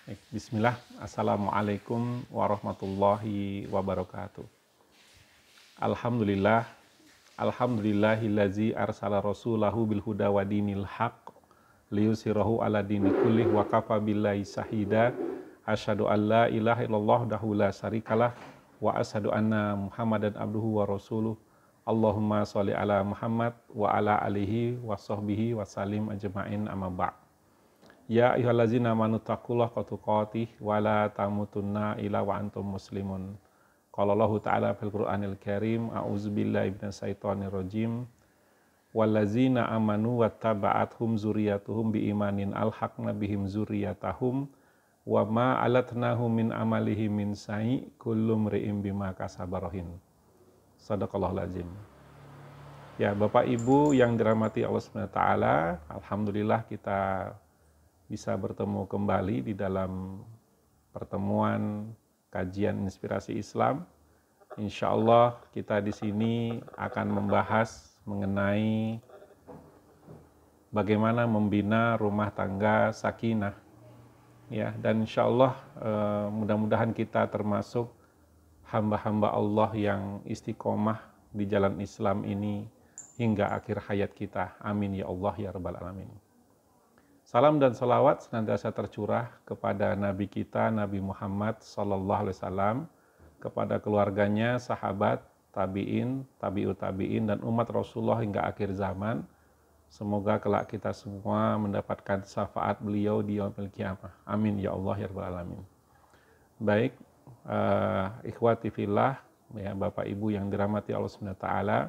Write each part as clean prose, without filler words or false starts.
Bismillah, Assalamualaikum warahmatullahi wabarakatuh. Alhamdulillah, alhamdulillahillazi arsala rasulahu bil huda wa dinil haq liyusirahu ala dini kullih wa kafa billahi sahida. Asyhadu an la ilaha illallah wahdahu la syarikalah wa asyhadu anna Muhammadan abduhu wa rasuluh. Allahumma sholli ala Muhammad wa ala alihi wa sahbihi wa salim ajma'in amma ba'd. Ya ayyuhallazina amanu taqullaha haqqa tuqatih wa la tamutunna illa wa antum muslimun. Qala Allahu ta'ala fil Qur'anil Karim, a'udzubillahi minasyaitonir rajim. Wallazina amanu wattaba'athum dzurriyyatuhum biimanin alhaqna bihim dzurriyyatahum wa ma alatnahum min amalihim min syai' kullu mri'in bima kasaba rahin. Shadaqallahul azim. Ya, Bapak Ibu yang dirahmati Allah Subhanahu wa taala, alhamdulillah kita bisa bertemu kembali di dalam pertemuan kajian inspirasi Islam. Insya Allah kita di sini akan membahas mengenai bagaimana membina rumah tangga sakinah. Ya, dan insya Allah mudah-mudahan kita termasuk hamba-hamba Allah yang istiqomah di jalan Islam ini hingga akhir hayat kita. Amin ya Allah ya Rabbal Alamin. Salam dan salawat senantiasa tercurah kepada Nabi kita, Nabi Muhammad Sallallahu Alaihi Wasallam, kepada keluarganya, sahabat, tabi'in, tabi'ut tabi'in, dan umat Rasulullah hingga akhir zaman. Semoga kelak kita semua mendapatkan syafaat beliau di yaumil qiyamah. Amin ya Allah ya Rabbal Alamin. Baik, ikhwati fillah, ya Bapak Ibu yang dirahmati Allah Subhanahu wa taala.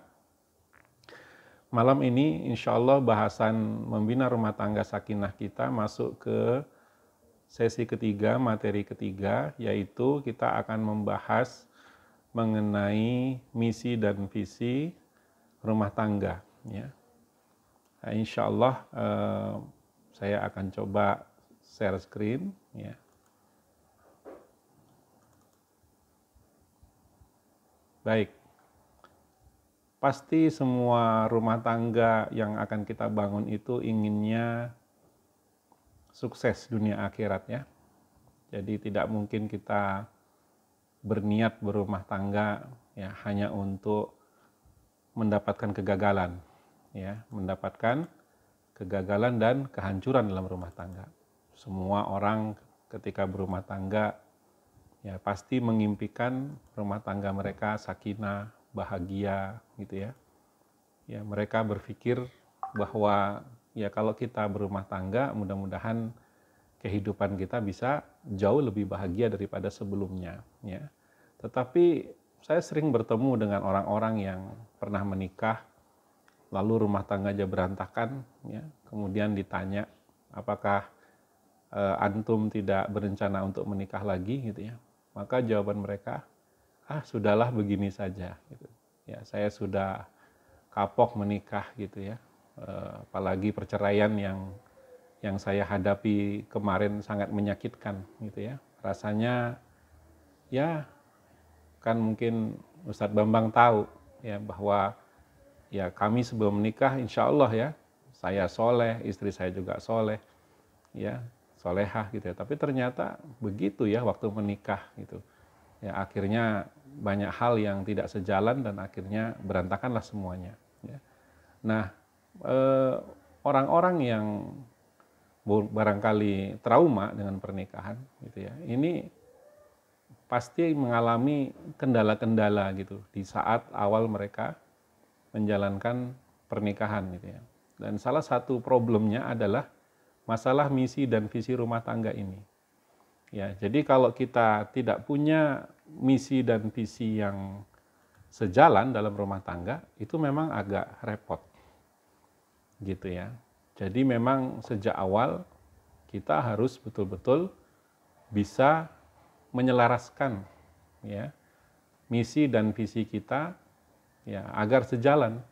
Malam ini insya Allah bahasan membina rumah tangga sakinah kita masuk ke sesi ketiga, materi ketiga, yaitu kita akan membahas mengenai misi dan visi rumah tangga. Ya. Nah, insya Allah saya akan coba share screen. Ya. Baik. Pasti semua rumah tangga yang akan kita bangun itu inginnya sukses dunia akhirat ya. Jadi tidak mungkin kita berniat berumah tangga ya hanya untuk mendapatkan kegagalan ya, mendapatkan kegagalan dan kehancuran dalam rumah tangga. Semua orang ketika berumah tangga ya pasti mengimpikan rumah tangga mereka sakinah, bahagia gitu ya. Ya, mereka berpikir bahwa ya kalau kita berumah tangga mudah-mudahan kehidupan kita bisa jauh lebih bahagia daripada sebelumnya ya. Tetapi saya sering bertemu dengan orang-orang yang pernah menikah lalu rumah tangganya berantakan ya. Kemudian ditanya, apakah antum tidak berencana untuk menikah lagi gitu ya. Maka jawaban mereka, sudahlah begini saja gitu. Ya, saya sudah kapok menikah gitu ya. Apalagi perceraian yang saya hadapi kemarin sangat menyakitkan gitu ya. Rasanya ya kan mungkin Ustadz Bambang tahu ya bahwa ya kami sebelum menikah insya Allah ya saya soleh, istri saya juga soleh ya, solehah gitu ya. Tapi ternyata begitu ya waktu menikah gitu. Ya akhirnya banyak hal yang tidak sejalan dan akhirnya berantakanlah semuanya ya. Nah orang-orang yang barangkali trauma dengan pernikahan gitu ya, ini pasti mengalami kendala-kendala gitu di saat awal mereka menjalankan pernikahan gitu ya. Dan salah satu problemnya adalah masalah misi dan visi rumah tangga ini. Ya, jadi kalau kita tidak punya misi dan visi yang sejalan dalam rumah tangga, itu memang agak repot. Gitu ya. Jadi memang sejak awal kita harus betul-betul bisa menyelaraskan ya misi dan visi kita ya agar sejalan.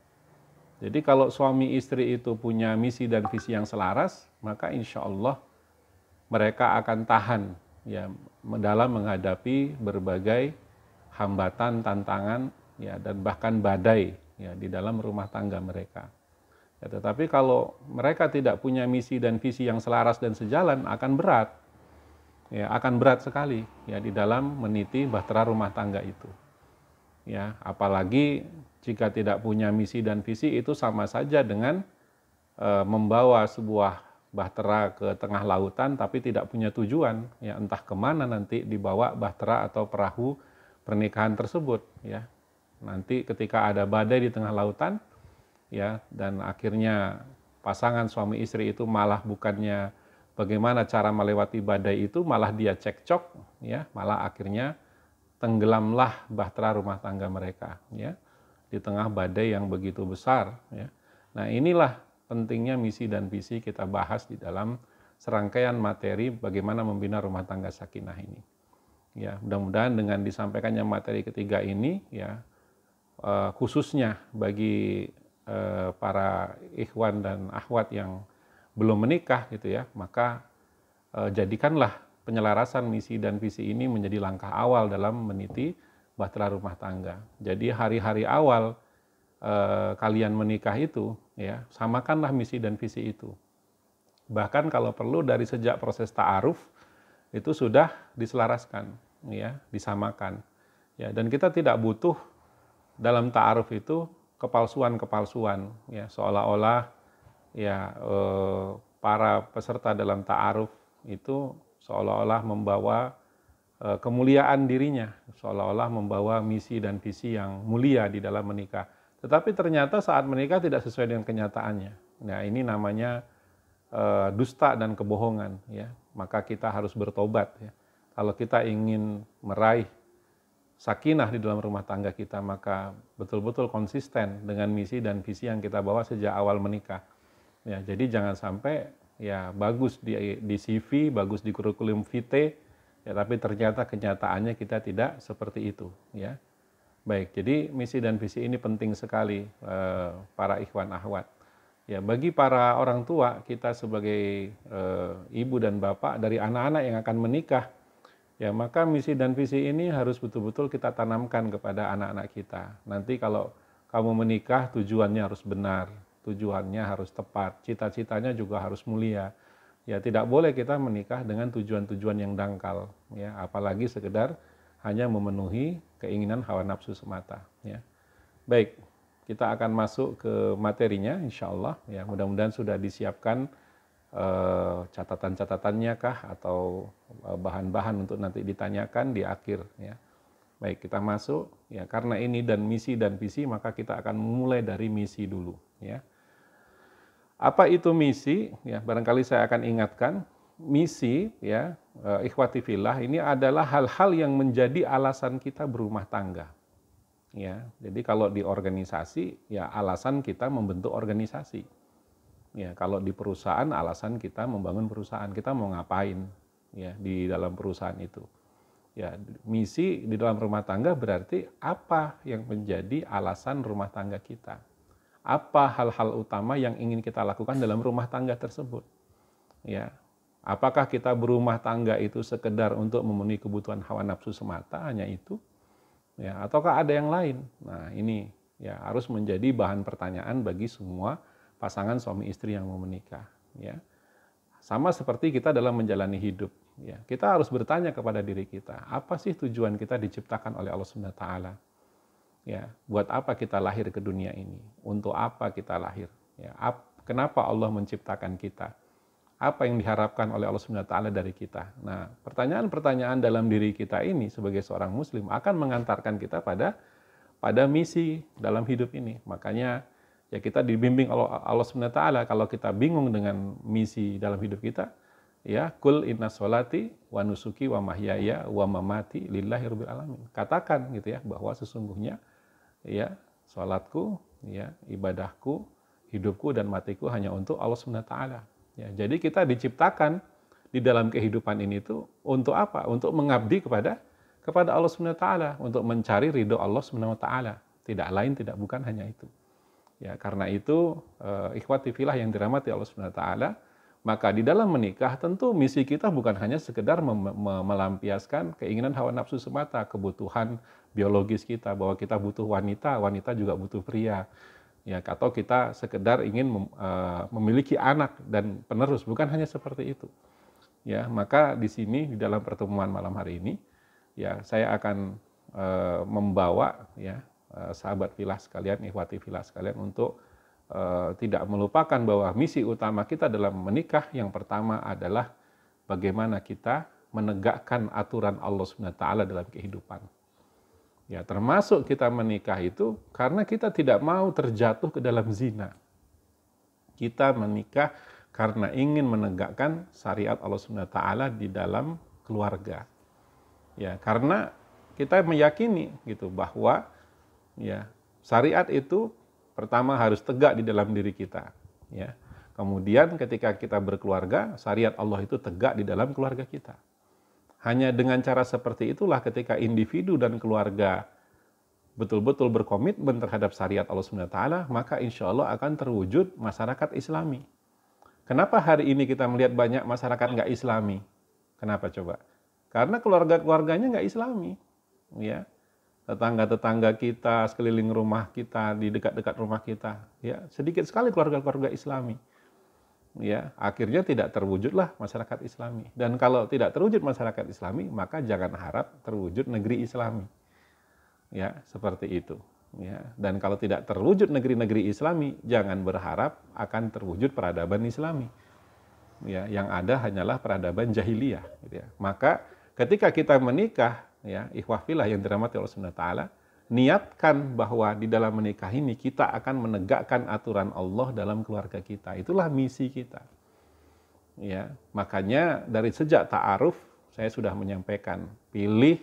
Jadi kalau suami istri itu punya misi dan visi yang selaras, maka insya Allah mereka akan tahan ya dalam menghadapi berbagai hambatan, tantangan ya dan bahkan badai ya di dalam rumah tangga mereka. Ya, tetapi kalau mereka tidak punya misi dan visi yang selaras dan sejalan akan berat. ya akan berat sekali ya di dalam meniti bahtera rumah tangga itu. Ya, apalagi jika tidak punya misi dan visi itu sama saja dengan membawa sebuah bahtera ke tengah lautan tapi tidak punya tujuan, ya entah kemana nanti dibawa bahtera atau perahu pernikahan tersebut, ya. Nanti ketika ada badai di tengah lautan, ya, dan akhirnya pasangan suami istri itu malah bukannya bagaimana cara melewati badai itu, malah dia cekcok, ya, malah akhirnya tenggelamlah bahtera rumah tangga mereka, ya, di tengah badai yang begitu besar, ya. Nah, inilah pentingnya misi dan visi kita bahas di dalam serangkaian materi bagaimana membina rumah tangga sakinah ini. Ya, mudah-mudahan dengan disampaikannya materi ketiga ini, ya, khususnya bagi para ikhwan dan akhwat yang belum menikah gitu ya, maka jadikanlah penyelarasan misi dan visi ini menjadi langkah awal dalam meniti bahtera rumah tangga. Jadi hari-hari awal kalian menikah itu, ya, samakanlah misi dan visi itu. Bahkan kalau perlu dari sejak proses ta'aruf itu sudah diselaraskan, ya, disamakan. Ya, dan kita tidak butuh dalam ta'aruf itu kepalsuan-kepalsuan, ya, seolah-olah ya para peserta dalam ta'aruf itu seolah-olah membawa kemuliaan dirinya, seolah-olah membawa misi dan visi yang mulia di dalam menikah. Tetapi ternyata saat menikah tidak sesuai dengan kenyataannya. Nah, ini namanya dusta dan kebohongan, ya. Maka kita harus bertobat, ya. Kalau kita ingin meraih sakinah di dalam rumah tangga kita, maka betul-betul konsisten dengan misi dan visi yang kita bawa sejak awal menikah. Ya, jadi jangan sampai ya bagus di CV, bagus di kurikulum vitae, ya, tapi ternyata kenyataannya kita tidak seperti itu, ya. Baik, jadi misi dan visi ini penting sekali para ikhwan akhwat. Ya, bagi para orang tua, kita sebagai ibu dan bapak dari anak-anak yang akan menikah, ya, maka misi dan visi ini harus betul-betul kita tanamkan kepada anak-anak kita. Nanti kalau kamu menikah, tujuannya harus benar, tujuannya harus tepat, cita-citanya juga harus mulia. Ya, tidak boleh kita menikah dengan tujuan-tujuan yang dangkal, ya, apalagi sekedar hanya memenuhi keinginan hawa nafsu semata, ya. Baik, kita akan masuk ke materinya insya Allah, ya. Mudah-mudahan sudah disiapkan catatan-catatannya kah atau bahan-bahan untuk nanti ditanyakan di akhir, ya. Baik, kita masuk, ya, karena ini dan misi dan visi maka kita akan mulai dari misi dulu, ya. Apa itu misi? Ya, barangkali saya akan ingatkan. Misi, ya, ikhwati fillah, ini adalah hal-hal yang menjadi alasan kita berumah tangga. Ya, jadi kalau di organisasi, ya alasan kita membentuk organisasi. Ya, kalau di perusahaan, alasan kita membangun perusahaan. Kita mau ngapain, ya, di dalam perusahaan itu. Ya, misi di dalam rumah tangga berarti apa yang menjadi alasan rumah tangga kita. Apa hal-hal utama yang ingin kita lakukan dalam rumah tangga tersebut. Ya, apakah kita berumah tangga itu sekedar untuk memenuhi kebutuhan hawa nafsu semata, hanya itu? Ya, ataukah ada yang lain? Nah, ini ya harus menjadi bahan pertanyaan bagi semua pasangan suami istri yang mau menikah. Ya, sama seperti kita dalam menjalani hidup. Ya, kita harus bertanya kepada diri kita, apa sih tujuan kita diciptakan oleh Allah Subhanahu wa Ta'ala? Ya, buat apa kita lahir ke dunia ini? Untuk apa kita lahir? Ya, kenapa Allah menciptakan kita? Apa yang diharapkan oleh Allah Subhanahu wa Ta'ala dari kita? Nah, pertanyaan-pertanyaan dalam diri kita ini sebagai seorang muslim akan mengantarkan kita pada misi dalam hidup ini. Makanya ya kita dibimbing Allah Subhanahu wa Ta'ala, kalau kita bingung dengan misi dalam hidup kita, ya, kul inna sholati wa nusuki wa mahyaya wa mamati lillahi rabbil alamin. Katakan gitu ya, bahwa sesungguhnya ya sholatku, ya ibadahku, hidupku dan matiku hanya untuk Allah Subhanahu wa Ta'ala. Ya, jadi kita diciptakan di dalam kehidupan ini tuh untuk apa? Untuk mengabdi kepada Allah Subhanahu wa Ta'ala, untuk mencari ridho Allah Subhanahu wa Ta'ala. Tidak lain, tidak bukan, hanya itu. Ya, karena itu ikhwati fillah yang dirahmati Allah Subhanahu wa Ta'ala, maka di dalam menikah tentu misi kita bukan hanya sekedar melampiaskan keinginan hawa nafsu semata, kebutuhan biologis kita, bahwa kita butuh wanita, wanita juga butuh pria. Ya, atau kita sekedar ingin memiliki anak dan penerus, bukan hanya seperti itu. Ya, maka di sini di dalam pertemuan malam hari ini ya saya akan membawa ya sahabat filah sekalian, ikhwati filah sekalian untuk tidak melupakan bahwa misi utama kita dalam menikah yang pertama adalah bagaimana kita menegakkan aturan Allah Subhanahu wa taala dalam kehidupan. Ya, termasuk kita menikah itu karena kita tidak mau terjatuh ke dalam zina. Kita menikah karena ingin menegakkan syariat Allah Subhanahu wa taala di dalam keluarga. Ya, karena kita meyakini gitu bahwa ya syariat itu pertama harus tegak di dalam diri kita, ya. Kemudian ketika kita berkeluarga, syariat Allah itu tegak di dalam keluarga kita. Hanya dengan cara seperti itulah ketika individu dan keluarga betul-betul berkomitmen terhadap syariat Allah Subhanahu wa taala, maka insya Allah akan terwujud masyarakat Islami. Kenapa hari ini kita melihat banyak masyarakat nggak Islami? Kenapa coba? Karena keluarga-keluarganya nggak Islami, ya. Tetangga-tetangga kita, sekeliling rumah kita, di dekat-dekat rumah kita, ya sedikit sekali keluarga-keluarga Islami. Ya, akhirnya tidak terwujudlah masyarakat Islami. Dan kalau tidak terwujud masyarakat Islami, maka jangan harap terwujud negeri Islami. Ya, seperti itu. Ya, dan kalau tidak terwujud negeri-negeri Islami, jangan berharap akan terwujud peradaban Islami. Ya, yang ada hanyalah peradaban jahiliyah. Gitu ya. Maka ketika kita menikah, ya, ikhwah fillah yang dirahmati Allah Subhanahu wa taala, niatkan bahwa di dalam menikah ini kita akan menegakkan aturan Allah dalam keluarga kita. Itulah misi kita. Ya, makanya dari sejak ta'aruf saya sudah menyampaikan, pilih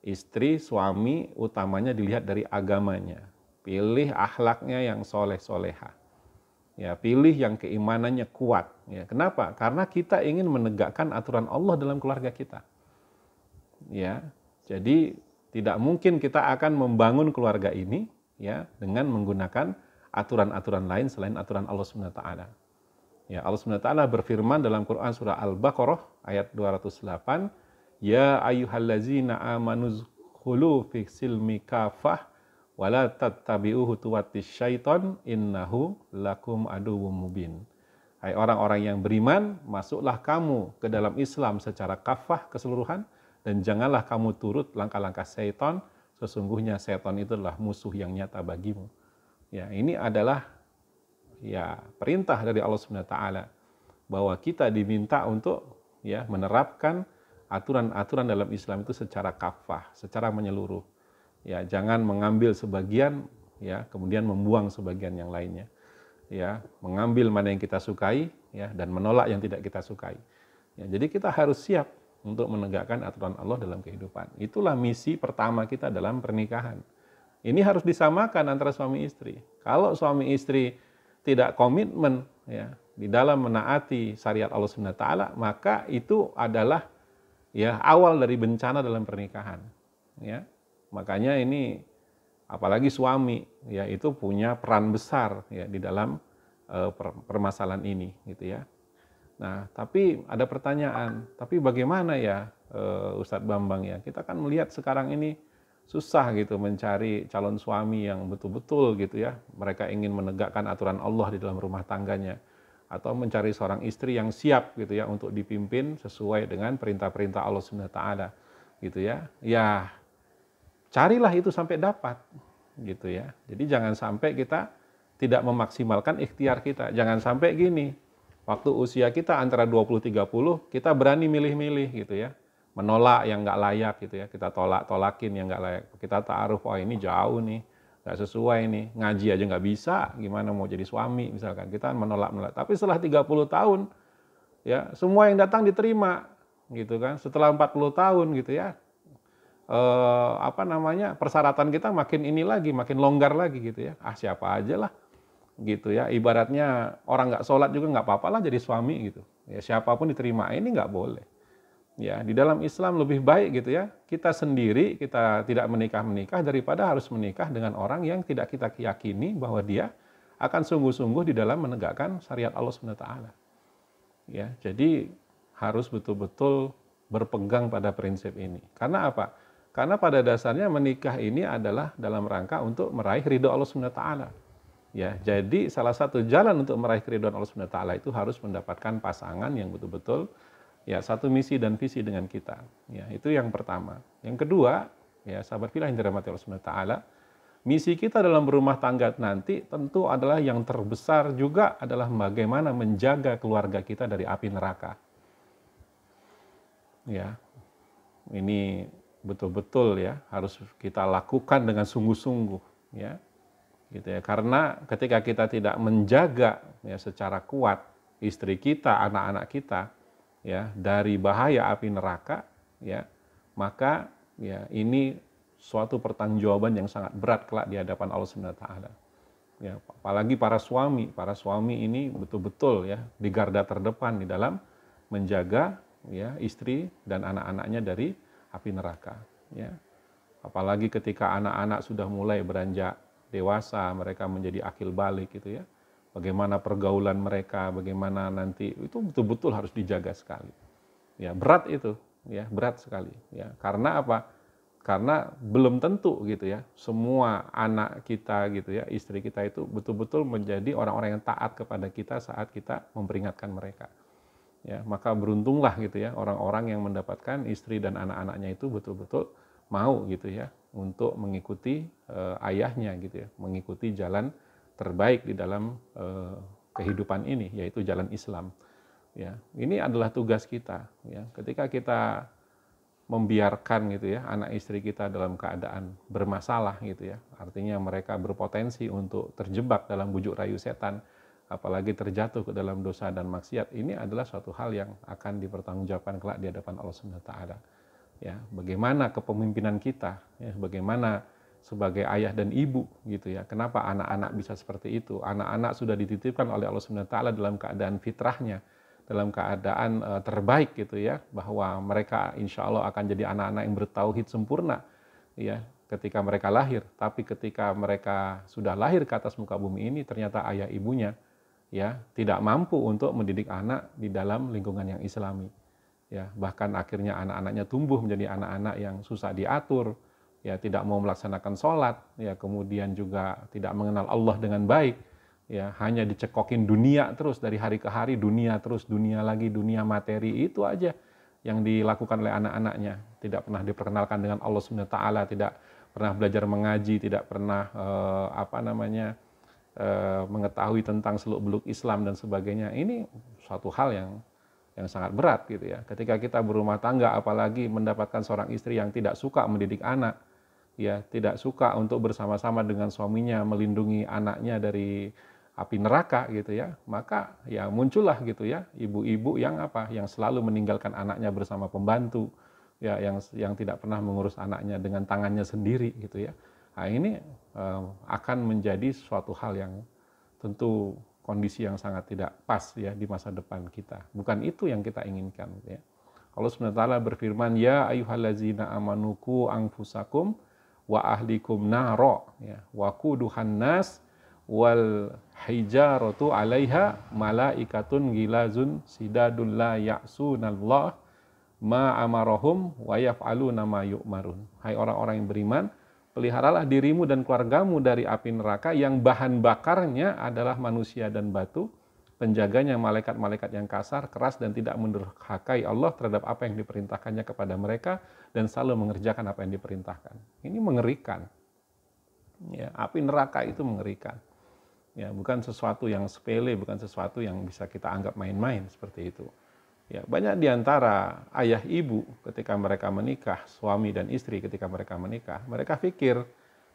istri, suami utamanya dilihat dari agamanya. Pilih akhlaknya yang soleh-soleha. Ya, pilih yang keimanannya kuat. Ya, kenapa? Karena kita ingin menegakkan aturan Allah dalam keluarga kita. Ya, jadi tidak mungkin kita akan membangun keluarga ini ya dengan menggunakan aturan-aturan lain selain aturan Allah Subhanahu wa taala. Ya, Allah Subhanahu wa taala berfirman dalam Quran surah Al-Baqarah ayat 208, "Ya ayyuhallazina amanu dzkhulu fis silmi kafah wa la tattabi'u khutuwatis syaiton innahu lakum aduwwum mubin." Hai orang-orang yang beriman, masuklah kamu ke dalam Islam secara kafah keseluruhan. Dan janganlah kamu turut langkah-langkah syaitan, sesungguhnya syaitan itu adalah musuh yang nyata bagimu. Ya, ini adalah ya perintah dari Allah Subhanahu wa taala bahwa kita diminta untuk ya menerapkan aturan-aturan dalam Islam itu secara kafah, secara menyeluruh. Ya, jangan mengambil sebagian ya kemudian membuang sebagian yang lainnya. Ya, mengambil mana yang kita sukai ya dan menolak yang tidak kita sukai. Ya, jadi kita harus siap untuk menegakkan aturan Allah dalam kehidupan. Itulah misi pertama kita dalam pernikahan. Ini harus disamakan antara suami istri. Kalau suami istri tidak komitmen ya di dalam menaati syariat Allah Subhanahu wa taala, maka itu adalah ya awal dari bencana dalam pernikahan. Ya. Makanya ini apalagi suami ya itu punya peran besar ya di dalam permasalahan ini gitu ya. Nah, tapi ada pertanyaan, tapi bagaimana ya Ustadz Bambang ya? Kita kan melihat sekarang ini susah gitu mencari calon suami yang betul-betul gitu ya. Mereka ingin menegakkan aturan Allah di dalam rumah tangganya. Atau mencari seorang istri yang siap gitu ya untuk dipimpin sesuai dengan perintah-perintah Allah Subhanahu wa taala gitu ya. Ya, carilah itu sampai dapat gitu ya. Jadi jangan sampai kita tidak memaksimalkan ikhtiar kita. Jangan sampai gini, waktu usia kita antara 20-30, kita berani milih-milih gitu ya. Menolak yang nggak layak gitu ya. Kita tolakin yang nggak layak. Kita ta'aruf, oh ini jauh nih, nggak sesuai nih. Ngaji aja nggak bisa, gimana mau jadi suami misalkan. Kita menolak. Tapi setelah 30 tahun, ya semua yang datang diterima gitu kan. Setelah 40 tahun gitu ya, persyaratan kita makin ini lagi, makin longgar lagi gitu ya. Ah siapa aja lah. Gitu ya, ibaratnya orang nggak sholat juga nggak apa-apa lah jadi suami gitu ya, siapapun diterima, ini nggak boleh ya. Di dalam Islam lebih baik gitu ya kita sendiri, kita tidak menikah daripada harus menikah dengan orang yang tidak kita yakini bahwa dia akan sungguh-sungguh di dalam menegakkan syariat Allah Subhanahu wa taala ya. Jadi harus betul-betul berpegang pada prinsip ini. Karena apa? Karena pada dasarnya menikah ini adalah dalam rangka untuk meraih ridho Allah Subhanahu wa taala. Ya, jadi salah satu jalan untuk meraih keridhaan Allah Subhanahu wa taala itu harus mendapatkan pasangan yang betul-betul ya satu misi dan visi dengan kita. Ya, itu yang pertama. Yang kedua, ya sahabat fillah yang dirahmati Allah Subhanahu wa taala, misi kita dalam berumah tangga nanti tentu adalah yang terbesar juga adalah bagaimana menjaga keluarga kita dari api neraka. Ya, ini betul-betul ya harus kita lakukan dengan sungguh-sungguh, ya, gitu ya. Karena ketika kita tidak menjaga ya secara kuat istri kita, anak-anak kita, ya dari bahaya api neraka, ya, maka ya ini suatu pertanggungjawaban yang sangat berat kelak di hadapan Allah Subhanahu wa taala. Ya, apalagi para suami ini betul-betul ya di garda terdepan di dalam menjaga ya istri dan anak-anaknya dari api neraka, ya. Apalagi ketika anak-anak sudah mulai beranjak dewasa, mereka menjadi akil balik gitu ya. Bagaimana pergaulan mereka, bagaimana nanti itu betul-betul harus dijaga sekali. Ya, berat itu, ya, berat sekali, ya. Karena apa? Karena belum tentu gitu ya, semua anak kita gitu ya, istri kita itu betul-betul menjadi orang-orang yang taat kepada kita saat kita memperingatkan mereka. Ya, maka beruntunglah gitu ya orang-orang yang mendapatkan istri dan anak-anaknya itu betul-betul mau gitu ya untuk mengikuti ayahnya gitu ya, mengikuti jalan terbaik di dalam kehidupan ini, yaitu jalan Islam. Ya, ini adalah tugas kita. Ya, ketika kita membiarkan gitu ya anak istri kita dalam keadaan bermasalah gitu ya, artinya mereka berpotensi untuk terjebak dalam bujuk rayu setan, apalagi terjatuh ke dalam dosa dan maksiat, ini adalah suatu hal yang akan dipertanggungjawabkan kelak di hadapan Allah Subhanahu wa taala. Ya, bagaimana kepemimpinan kita, ya, bagaimana sebagai ayah dan ibu gitu ya. Kenapa anak-anak bisa seperti itu? Anak-anak sudah dititipkan oleh Allah Subhanahu wa taala dalam keadaan fitrahnya, dalam keadaan terbaik gitu ya, bahwa mereka insya Allah akan jadi anak-anak yang bertauhid sempurna ya ketika mereka lahir. Tapi ketika mereka sudah lahir ke atas muka bumi ini, ternyata ayah ibunya ya tidak mampu untuk mendidik anak di dalam lingkungan yang islami. Ya, bahkan akhirnya anak-anaknya tumbuh menjadi anak-anak yang susah diatur, ya tidak mau melaksanakan sholat, ya kemudian juga tidak mengenal Allah dengan baik, ya hanya dicekokin dunia terus dari hari ke hari, dunia terus, dunia lagi, dunia materi itu aja yang dilakukan oleh anak-anaknya. Tidak pernah diperkenalkan dengan Allah Subhanahu wa taala, tidak pernah belajar mengaji, tidak pernah mengetahui tentang seluk-beluk Islam dan sebagainya. Ini suatu hal yang sangat berat gitu ya. Ketika kita berumah tangga, apalagi mendapatkan seorang istri yang tidak suka mendidik anak, ya tidak suka untuk bersama-sama dengan suaminya melindungi anaknya dari api neraka gitu ya, maka ya muncullah gitu ya ibu-ibu yang yang selalu meninggalkan anaknya bersama pembantu, ya yang tidak pernah mengurus anaknya dengan tangannya sendiri gitu ya. Nah, ini akan menjadi suatu hal yang tentu kondisi yang sangat tidak pas ya di masa depan kita. Bukan itu yang kita inginkan ya. Allah Subhanahu wa taala berfirman, ya ayyuhallazina amanuku anfusakum wa ahlikum naro ya waquduhan nas wal hijaratu 'alaiha malaikatun ghilazun sidadul la ya'sunallah ma amarahum wa yaf'aluna ma yu'marun. Hai orang-orang yang beriman, peliharalah dirimu dan keluargamu dari api neraka yang bahan bakarnya adalah manusia dan batu, penjaganya malaikat-malaikat yang kasar, keras dan tidak mendurhakai Allah terhadap apa yang diperintahkannya kepada mereka dan selalu mengerjakan apa yang diperintahkan. Ini mengerikan. Ya, api neraka itu mengerikan. Ya, bukan sesuatu yang sepele, bukan sesuatu yang bisa kita anggap main-main seperti itu. Ya, banyak di antara ayah ibu ketika mereka menikah, suami dan istri ketika mereka menikah, mereka pikir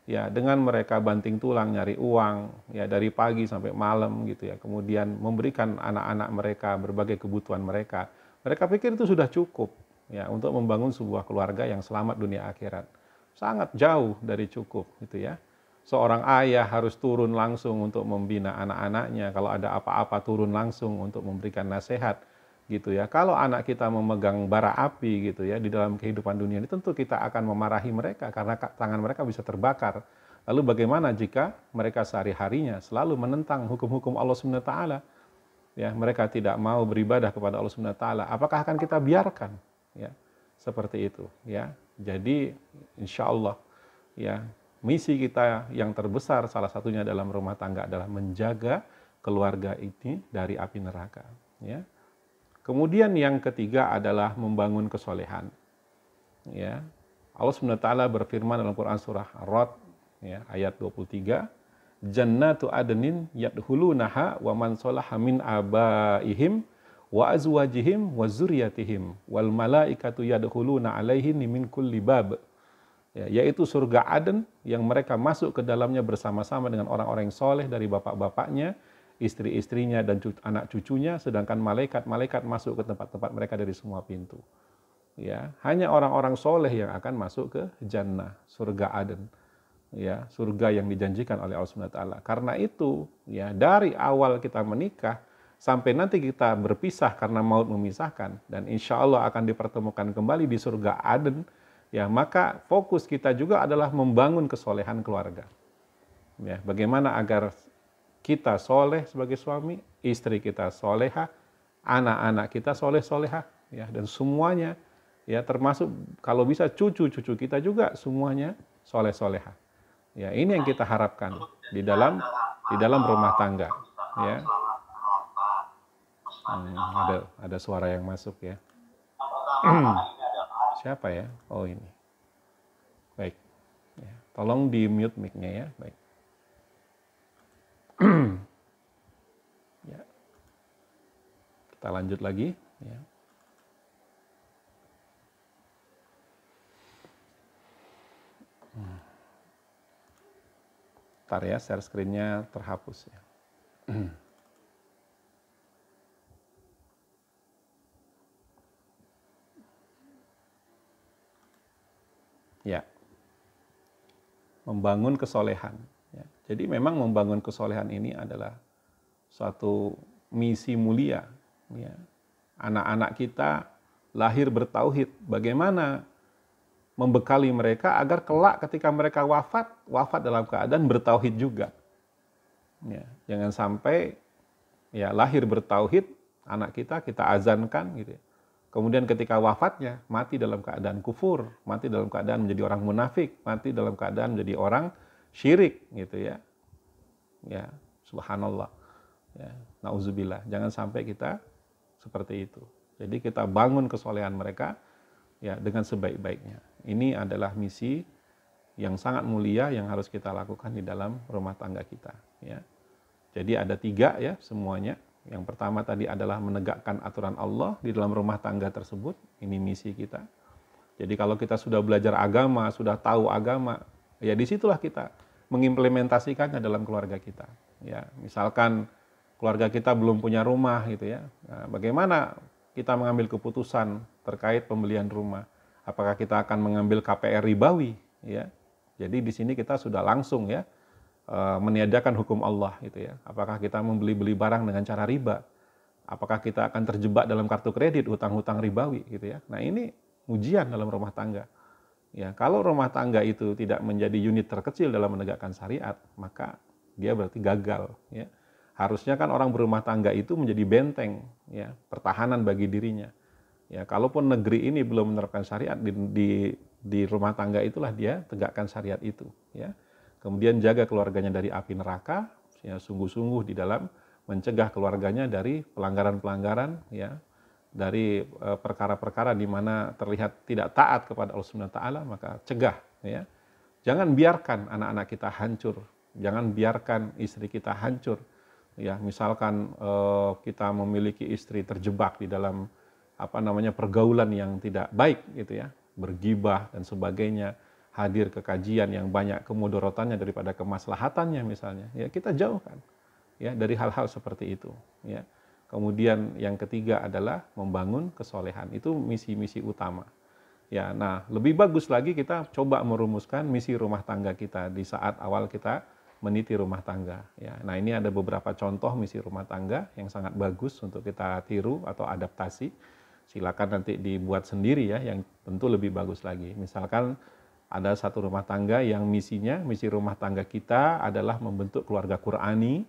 ya dengan mereka banting tulang nyari uang ya dari pagi sampai malam gitu ya, kemudian memberikan anak-anak mereka berbagai kebutuhan mereka. Mereka pikir itu sudah cukup ya untuk membangun sebuah keluarga yang selamat dunia akhirat. Sangat jauh dari cukup gitu ya. Seorang ayah harus turun langsung untuk membina anak-anaknya, kalau ada apa-apa turun langsung untuk memberikan nasihat gitu ya. Kalau anak kita memegang bara api gitu ya di dalam kehidupan dunia ini, tentu kita akan memarahi mereka karena tangan mereka bisa terbakar. Lalu bagaimana jika mereka sehari-harinya selalu menentang hukum-hukum Allah Subhanahu wa taala? Ya, mereka tidak mau beribadah kepada Allah Subhanahu wa taala. Apakah akan kita biarkan? Ya, seperti itu ya. Jadi insya Allah ya, misi kita yang terbesar salah satunya dalam rumah tangga adalah menjaga keluarga ini dari api neraka ya. Kemudian yang ketiga adalah membangun kesolehan. Ya, Allah SWT berfirman dalam Quran surah Ar-Ra'd, ya, ayat 23, Jannatu adnin yadkhulunaha wa man salaha min abaihim wa azwajihim wa zurriyatihim wal malaikatu yadkhuluna alaihim min kulli bab. Ya, yaitu surga Aden yang mereka masuk ke dalamnya bersama-sama dengan orang-orang yang soleh dari bapak-bapaknya, istri-istrinya, dan anak cucunya, sedangkan malaikat-malaikat masuk ke tempat-tempat mereka dari semua pintu. Ya, hanya orang-orang soleh yang akan masuk ke jannah, surga Aden. Ya, surga yang dijanjikan oleh Allah SWT. Karena itu, ya, dari awal kita menikah sampai nanti kita berpisah karena maut memisahkan, dan insya Allah akan dipertemukan kembali di surga Aden, ya, maka fokus kita juga adalah membangun kesolehan keluarga. Ya, bagaimana agar kita soleh sebagai suami, istri kita soleha, anak-anak kita soleh-soleha, ya, dan semuanya, ya, termasuk kalau bisa cucu-cucu kita juga semuanya soleh-soleha. Ya, ini yang kita harapkan di dalam rumah tangga. Ya, ada suara yang masuk, ya. Siapa ya? Oh, ini. Baik. Ya, tolong di mute mic-nya, ya. Baik. Ya. Kita lanjut lagi. Ya. Ntar ya, share screen-nya terhapus, ya. Ya, membangun kesolehan. Ya. Jadi memang membangun kesolehan ini adalah suatu misi mulia. Ya. Anak-anak kita lahir bertauhid. Bagaimana membekali mereka agar kelak ketika mereka wafat dalam keadaan bertauhid juga. Ya. Jangan sampai ya lahir bertauhid, anak kita azankan gitu ya. Kemudian ketika wafatnya, mati dalam keadaan kufur, mati dalam keadaan menjadi orang munafik, mati dalam keadaan menjadi orang syirik, gitu ya. Ya, subhanallah. Ya, nauzubillah. Jangan sampai kita seperti itu. Jadi kita bangun kesolehan mereka, ya, dengan sebaik-baiknya. Ini adalah misi yang sangat mulia yang harus kita lakukan di dalam rumah tangga kita. Ya. Jadi ada 3 ya semuanya. Yang pertama tadi adalah menegakkan aturan Allah di dalam rumah tangga tersebut. Ini misi kita. Jadi kalau kita sudah belajar agama, sudah tahu agama, ya disitulah kita mengimplementasikannya dalam keluarga kita. Ya, misalkan keluarga kita belum punya rumah gitu ya. Nah, bagaimana kita mengambil keputusan terkait pembelian rumah? Apakah kita akan mengambil KPR ribawi? Ya, jadi di sini kita sudah langsung ya meniadakan hukum Allah gitu ya. Apakah kita membeli barang dengan cara riba? Apakah kita akan terjebak dalam kartu kredit, hutang-hutang ribawi gitu ya. Nah, ini ujian dalam rumah tangga. Ya, kalau rumah tangga itu tidak menjadi unit terkecil dalam menegakkan syariat, maka dia berarti gagal ya. Harusnya kan orang berumah tangga itu menjadi benteng ya, pertahanan bagi dirinya. Ya, kalaupun negeri ini belum menerapkan syariat di rumah tangga itulah dia tegakkan syariat itu ya. Kemudian jaga keluarganya dari api neraka, ya, sungguh-sungguh di dalam mencegah keluarganya dari pelanggaran-pelanggaran, ya, dari perkara-perkara di mana terlihat tidak taat kepada Allah Subhanahu wa taala, maka cegah, ya. Jangan biarkan anak-anak kita hancur, jangan biarkan istri kita hancur, ya. Misalkan kita memiliki istri terjebak di dalam pergaulan yang tidak baik, gitu ya, bergibah dan sebagainya. Hadir ke kajian yang banyak kemudorotannya daripada kemaslahatannya misalnya, ya kita jauhkan ya dari hal-hal seperti itu ya. Kemudian yang ketiga adalah membangun kesolehan, itu misi-misi utama ya. Nah, lebih bagus lagi kita coba merumuskan misi rumah tangga kita di saat awal kita meniti rumah tangga ya. Nah, ini ada beberapa contoh misi rumah tangga yang sangat bagus untuk kita tiru atau adaptasi. Silakan nanti dibuat sendiri ya, yang tentu lebih bagus lagi. Misalkan ada satu rumah tangga yang misi rumah tangga kita adalah membentuk keluarga Qur'ani,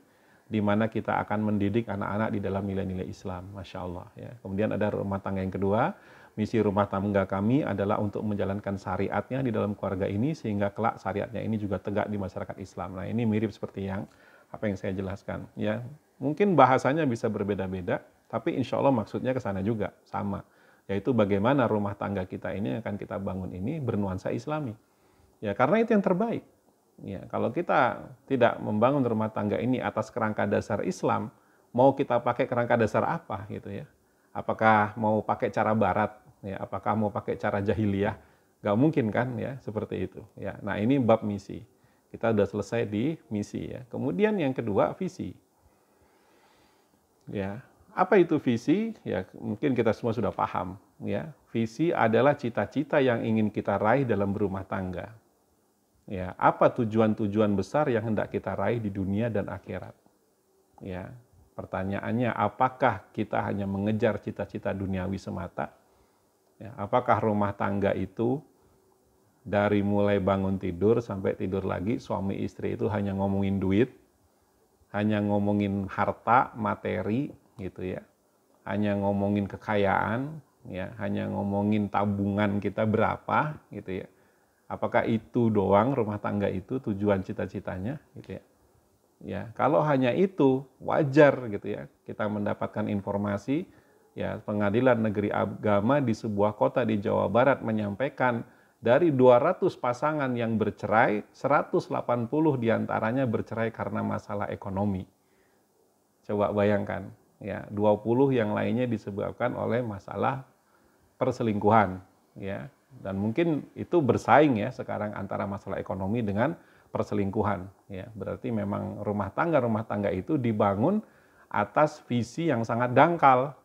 di mana kita akan mendidik anak-anak di dalam nilai-nilai Islam, Masya Allah. Ya. Kemudian ada rumah tangga yang kedua, misi rumah tangga kami adalah untuk menjalankan syariatnya di dalam keluarga ini, sehingga kelak syariatnya ini juga tegak di masyarakat Islam. Nah, ini mirip seperti apa yang saya jelaskan. Ya. Mungkin bahasanya bisa berbeda-beda, Tapi insya Allah maksudnya ke sana juga, sama. Yaitu bagaimana rumah tangga kita ini yang akan kita bangun ini bernuansa Islami. Ya, karena itu yang terbaik. Ya, kalau kita tidak membangun rumah tangga ini atas kerangka dasar Islam, mau kita pakai kerangka dasar apa gitu ya? Apakah mau pakai cara barat? Ya, apakah mau pakai cara jahiliyah? Gak mungkin kan ya, seperti itu. Ya, nah ini bab misi. Kita udah selesai di misi ya. Kemudian yang kedua, visi. Ya, apa itu visi? Ya, mungkin kita semua sudah paham. Ya, visi adalah cita-cita yang ingin kita raih dalam berumah tangga. Ya, apa tujuan-tujuan besar yang hendak kita raih di dunia dan akhirat? Ya, pertanyaannya, apakah kita hanya mengejar cita-cita duniawi semata? Ya, apakah rumah tangga itu dari mulai bangun tidur sampai tidur lagi, suami istri itu hanya ngomongin duit, hanya ngomongin harta, materi, gitu ya, hanya ngomongin kekayaan, ya, hanya ngomongin tabungan kita berapa, gitu ya. Apakah itu doang rumah tangga itu tujuan cita-citanya, gitu ya? Ya, kalau hanya itu wajar, gitu ya. Kita mendapatkan informasi, ya, Pengadilan Negeri Agama di sebuah kota di Jawa Barat menyampaikan dari 200 pasangan yang bercerai, 180 diantaranya bercerai karena masalah ekonomi. Coba bayangkan, ya, 20 yang lainnya disebabkan oleh masalah perselingkuhan, ya. Dan mungkin itu bersaing ya sekarang antara masalah ekonomi dengan perselingkuhan, ya. Berarti memang rumah tangga itu dibangun atas visi yang sangat dangkal.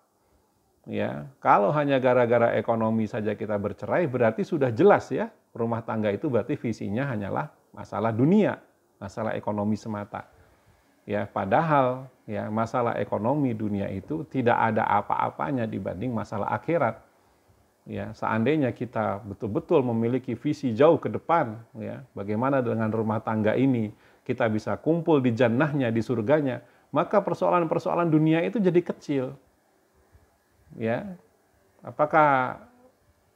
Ya, kalau hanya gara-gara ekonomi saja kita bercerai, berarti sudah jelas ya, rumah tangga itu berarti visinya hanyalah masalah dunia, masalah ekonomi semata. Ya, padahal ya masalah ekonomi dunia itu tidak ada apa-apanya dibanding masalah akhirat. Ya, seandainya kita betul-betul memiliki visi jauh ke depan, ya, bagaimana dengan rumah tangga ini kita bisa kumpul di jannahnya, di surganya, maka persoalan-persoalan dunia itu jadi kecil. Ya, apakah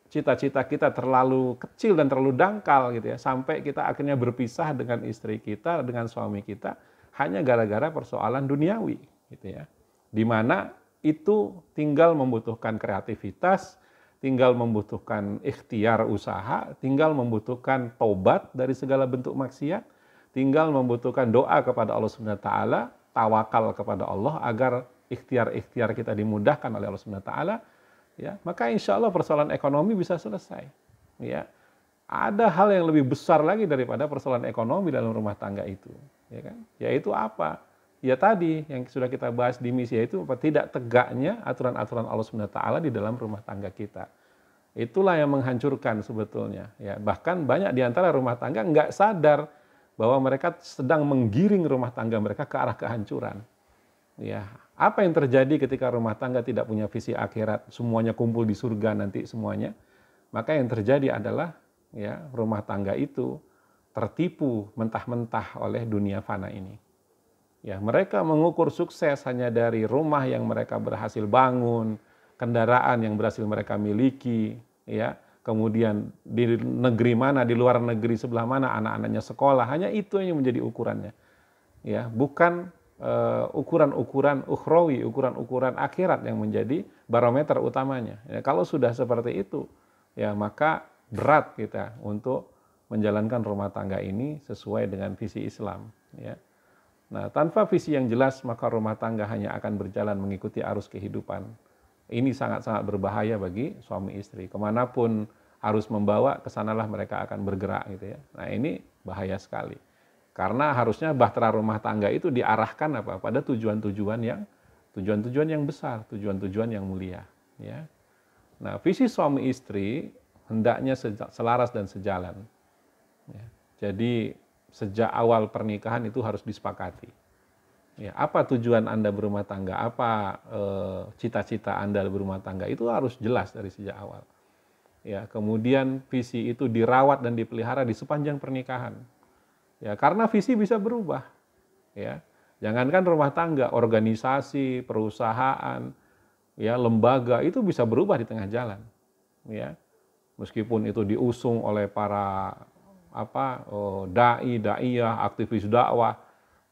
cita-cita kita terlalu kecil dan terlalu dangkal gitu ya, sampai kita akhirnya berpisah dengan istri kita, dengan suami kita hanya gara-gara persoalan duniawi, gitu ya. Dimana itu tinggal membutuhkan kreativitas, tinggal membutuhkan ikhtiar usaha, tinggal membutuhkan tobat dari segala bentuk maksiat, tinggal membutuhkan doa kepada Allah Subhanahu wa taala, tawakal kepada Allah agar ikhtiar-ikhtiar kita dimudahkan oleh Allah Subhanahu wa taala, ya, maka insya Allah persoalan ekonomi bisa selesai. Ya, ada hal yang lebih besar lagi daripada persoalan ekonomi dalam rumah tangga itu, ya kan? Yaitu apa? Ya tadi yang sudah kita bahas di misi, yaitu tidak tegaknya aturan-aturan Allah Subhanahu wa taala di dalam rumah tangga kita. Itulah yang menghancurkan sebetulnya. Ya, bahkan banyak di antara rumah tangga nggak sadar bahwa mereka sedang menggiring rumah tangga mereka ke arah kehancuran. Ya, apa yang terjadi ketika rumah tangga tidak punya visi akhirat, semuanya kumpul di surga nanti semuanya? Maka yang terjadi adalah ya rumah tangga itu tertipu mentah-mentah oleh dunia fana ini. Ya, mereka mengukur sukses hanya dari rumah yang mereka berhasil bangun, kendaraan yang berhasil mereka miliki, ya. Kemudian di negeri mana, di luar negeri sebelah mana anak-anaknya sekolah, hanya itu yang menjadi ukurannya. Ya, bukan ukuran-ukuran ukhrawi, ukuran-ukuran akhirat yang menjadi barometer utamanya. Ya, kalau sudah seperti itu, ya maka berat kita untuk menjalankan rumah tangga ini sesuai dengan visi Islam. Ya. Nah, tanpa visi yang jelas, maka rumah tangga hanya akan berjalan mengikuti arus kehidupan. Ini sangat-sangat berbahaya bagi suami istri. Kemanapun arus membawa, kesanalah mereka akan bergerak, gitu ya. Nah, ini bahaya sekali. Karena harusnya bahtera rumah tangga itu diarahkan apa? Pada tujuan-tujuan yang besar, tujuan-tujuan yang mulia. Ya. Nah, visi suami istri hendaknya selaras dan sejalan. Ya. Jadi sejak awal pernikahan itu harus disepakati. Ya, apa tujuan Anda berumah tangga, apa cita-cita Anda berumah tangga, itu harus jelas dari sejak awal. Ya, kemudian visi itu dirawat dan dipelihara di sepanjang pernikahan. Ya, karena visi bisa berubah. Ya, jangankan rumah tangga, organisasi, perusahaan, ya, lembaga itu bisa berubah di tengah jalan. Ya, meskipun itu diusung oleh para dai, daiyah, aktivis dakwah,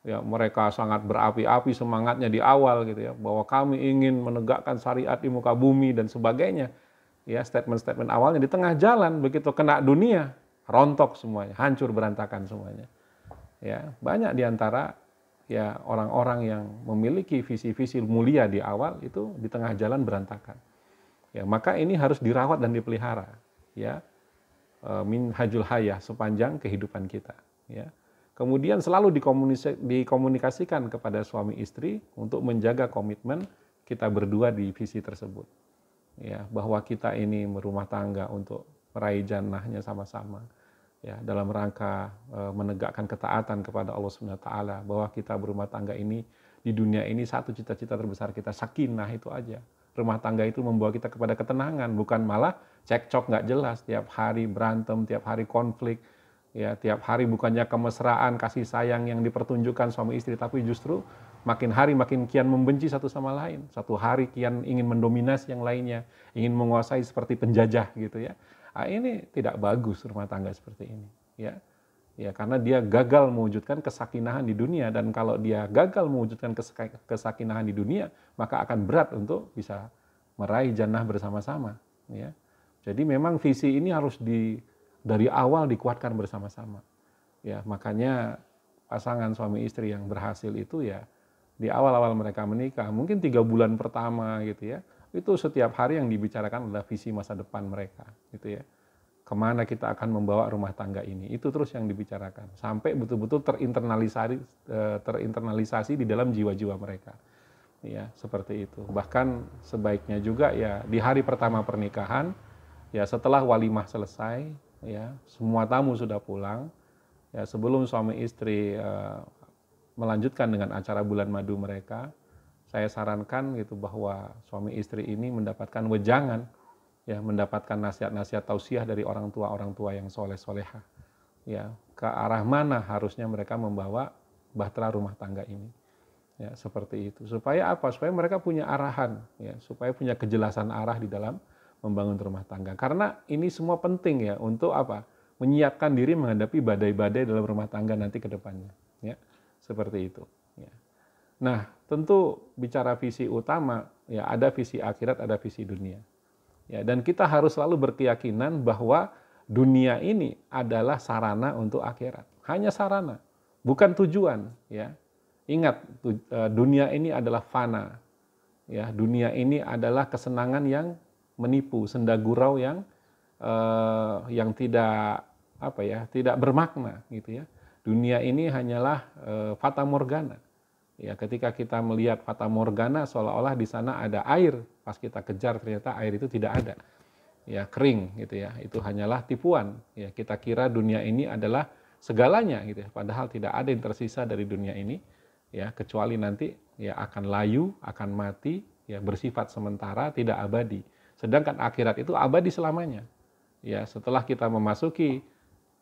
Ya, mereka sangat berapi-api semangatnya di awal gitu ya, bahwa kami ingin menegakkan syariat di muka bumi dan sebagainya. Ya, statement-statement awalnya di tengah jalan begitu kena dunia, rontok semuanya, hancur berantakan semuanya. Ya, banyak di antara ya orang-orang yang memiliki visi-visi mulia di awal itu di tengah jalan berantakan. Ya, maka ini harus dirawat dan dipelihara. Ya, min hajul hayah sepanjang kehidupan kita. Ya. Kemudian selalu dikomunikasikan kepada suami istri untuk menjaga komitmen kita berdua di visi tersebut. Ya, bahwa kita ini berumah tangga untuk meraih jannahnya sama-sama. Ya, dalam rangka menegakkan ketaatan kepada Allah Subhanahu wa taala, bahwa kita berumah tangga ini di dunia ini satu cita-cita terbesar kita, sakinah itu aja. Rumah tangga itu membawa kita kepada ketenangan, bukan malah cekcok nggak jelas, tiap hari berantem, tiap hari konflik. Ya, tiap hari bukannya kemesraan, kasih sayang yang dipertunjukkan suami istri, tapi justru makin hari makin kian membenci satu sama lain. Satu hari kian ingin mendominasi yang lainnya, ingin menguasai seperti penjajah gitu ya. Nah, ini tidak bagus rumah tangga seperti ini, ya. Ya, karena dia gagal mewujudkan kesakinahan di dunia, dan kalau dia gagal mewujudkan kesakinahan di dunia, maka akan berat untuk bisa meraih jannah bersama-sama, ya. Jadi memang visi ini harus dari awal dikuatkan bersama-sama. Ya, makanya pasangan suami istri yang berhasil itu ya di awal-awal mereka menikah, mungkin 3 bulan pertama gitu ya, itu setiap hari yang dibicarakan adalah visi masa depan mereka gitu ya. Kemana kita akan membawa rumah tangga ini, itu terus yang dibicarakan sampai betul-betul terinternalisasi di dalam jiwa-jiwa mereka. Ya, seperti itu. Bahkan sebaiknya juga ya di hari pertama pernikahan, ya setelah walimah selesai, ya semua tamu sudah pulang, ya sebelum suami istri melanjutkan dengan acara bulan madu mereka, saya sarankan gitu bahwa suami istri ini mendapatkan wejangan, ya mendapatkan nasihat-nasihat tausiah dari orang tua yang soleh-soleha, ya ke arah mana harusnya mereka membawa bahtera rumah tangga ini, ya seperti itu. Supaya apa? Supaya mereka punya arahan, ya supaya punya kejelasan arah di dalam membangun rumah tangga. Karena ini semua penting ya untuk apa? Menyiapkan diri menghadapi badai-badai dalam rumah tangga nanti ke depannya. Ya, seperti itu. Ya. Nah, tentu bicara visi utama, ya ada visi akhirat, ada visi dunia. Ya, dan kita harus selalu berkeyakinan bahwa dunia ini adalah sarana untuk akhirat. Hanya sarana, bukan tujuan. Ya. Ingat, dunia ini adalah fana. Ya, dunia ini adalah kesenangan yang menipu, senda gurau yang tidak tidak bermakna gitu ya. Dunia ini hanyalah fata morgana. Ya, ketika kita melihat fata morgana seolah-olah di sana ada air, pas kita kejar ternyata air itu tidak ada. Ya, kering gitu ya. Itu hanyalah tipuan. Ya, kita kira dunia ini adalah segalanya gitu ya. Padahal tidak ada yang tersisa dari dunia ini ya, kecuali nanti ya akan layu, akan mati, ya bersifat sementara, tidak abadi. Sedangkan akhirat itu abadi selamanya. Ya, setelah kita memasuki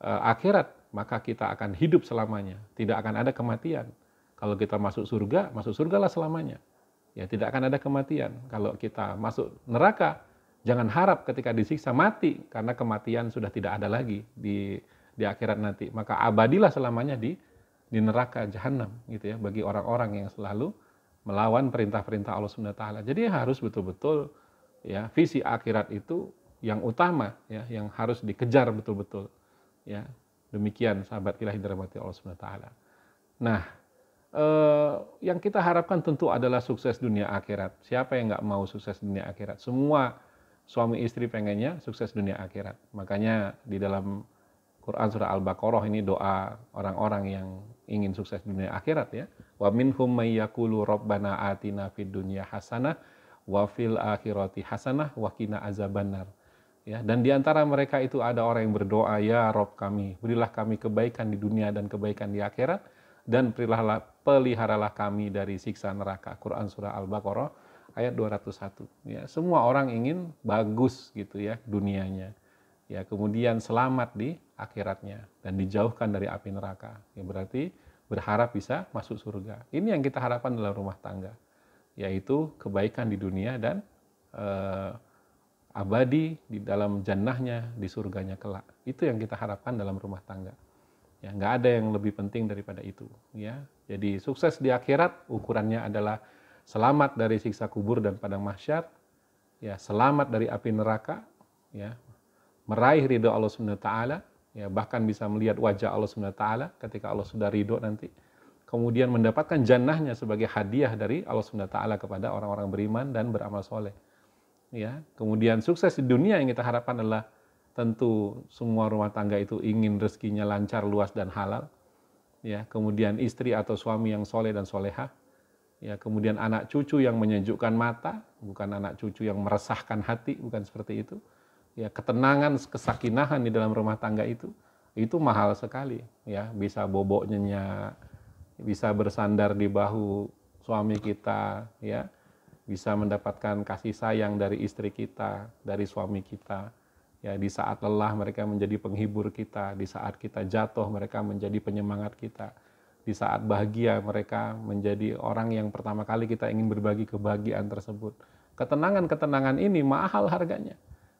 akhirat, maka kita akan hidup selamanya. Tidak akan ada kematian. Kalau kita masuk surgalah selamanya. Ya, tidak akan ada kematian. Kalau kita masuk neraka, jangan harap ketika disiksa mati, karena kematian sudah tidak ada lagi di akhirat nanti. Maka abadilah selamanya di neraka jahanam gitu ya, bagi orang-orang yang selalu melawan perintah-perintah Allah Subhanahu wa taala. Jadi harus betul-betul ya visi akhirat itu yang utama ya, yang harus dikejar betul-betul ya. Demikian sahabat ilahi dirahmati Allah Subhanahu wa taala. Nah, yang kita harapkan tentu adalah sukses dunia akhirat. Siapa yang nggak mau sukses dunia akhirat? Semua suami istri pengennya sukses dunia akhirat. Makanya di dalam Quran surah Al-Baqarah ini doa orang-orang yang ingin sukses dunia akhirat ya. Wa minhum may yaqulu rabbana atina fid dunya hasanah wa fil akhirati hasanah wa qina azabannar. Ya, dan di antara mereka itu ada orang yang berdoa, ya Rabb kami, berilah kami kebaikan di dunia dan kebaikan di akhirat, dan peliharalah kami dari siksa neraka. Quran surah Al-Baqarah ayat 201. Ya, semua orang ingin bagus gitu ya dunianya. Ya, kemudian selamat di akhiratnya dan dijauhkan dari api neraka. Ya, berarti berharap bisa masuk surga. Ini yang kita harapkan dalam rumah tangga, yaitu kebaikan di dunia dan abadi di dalam jannahnya, di surganya kelak. Itu yang kita harapkan dalam rumah tangga. Ya, nggak ada yang lebih penting daripada itu. Ya, jadi sukses di akhirat ukurannya adalah selamat dari siksa kubur dan padang mahsyar, ya, selamat dari api neraka, ya, meraih ridho Allah Subhanahu wa taala, ya, bahkan bisa melihat wajah Allah Subhanahu wa taala ketika Allah sudah ridho nanti. Kemudian mendapatkan jannahnya sebagai hadiah dari Allah Subhanahu wa taala kepada orang-orang beriman dan beramal soleh. Ya, kemudian sukses di dunia yang kita harapkan adalah tentu semua rumah tangga itu ingin rezekinya lancar, luas dan halal. Ya, kemudian istri atau suami yang soleh dan solehah. Ya, kemudian anak cucu yang menyejukkan mata, bukan anak cucu yang meresahkan hati, bukan seperti itu. Ya, ketenangan, kesakinahan di dalam rumah tangga itu mahal sekali. Ya, bisa bobok nyenyak, bisa bersandar di bahu suami kita, ya, bisa mendapatkan kasih sayang dari istri kita, dari suami kita. Ya, di saat lelah mereka menjadi penghibur kita, di saat kita jatuh mereka menjadi penyemangat kita, di saat bahagia mereka menjadi orang yang pertama kali kita ingin berbagi kebahagiaan tersebut. Ketenangan-ketenangan ini mahal harganya.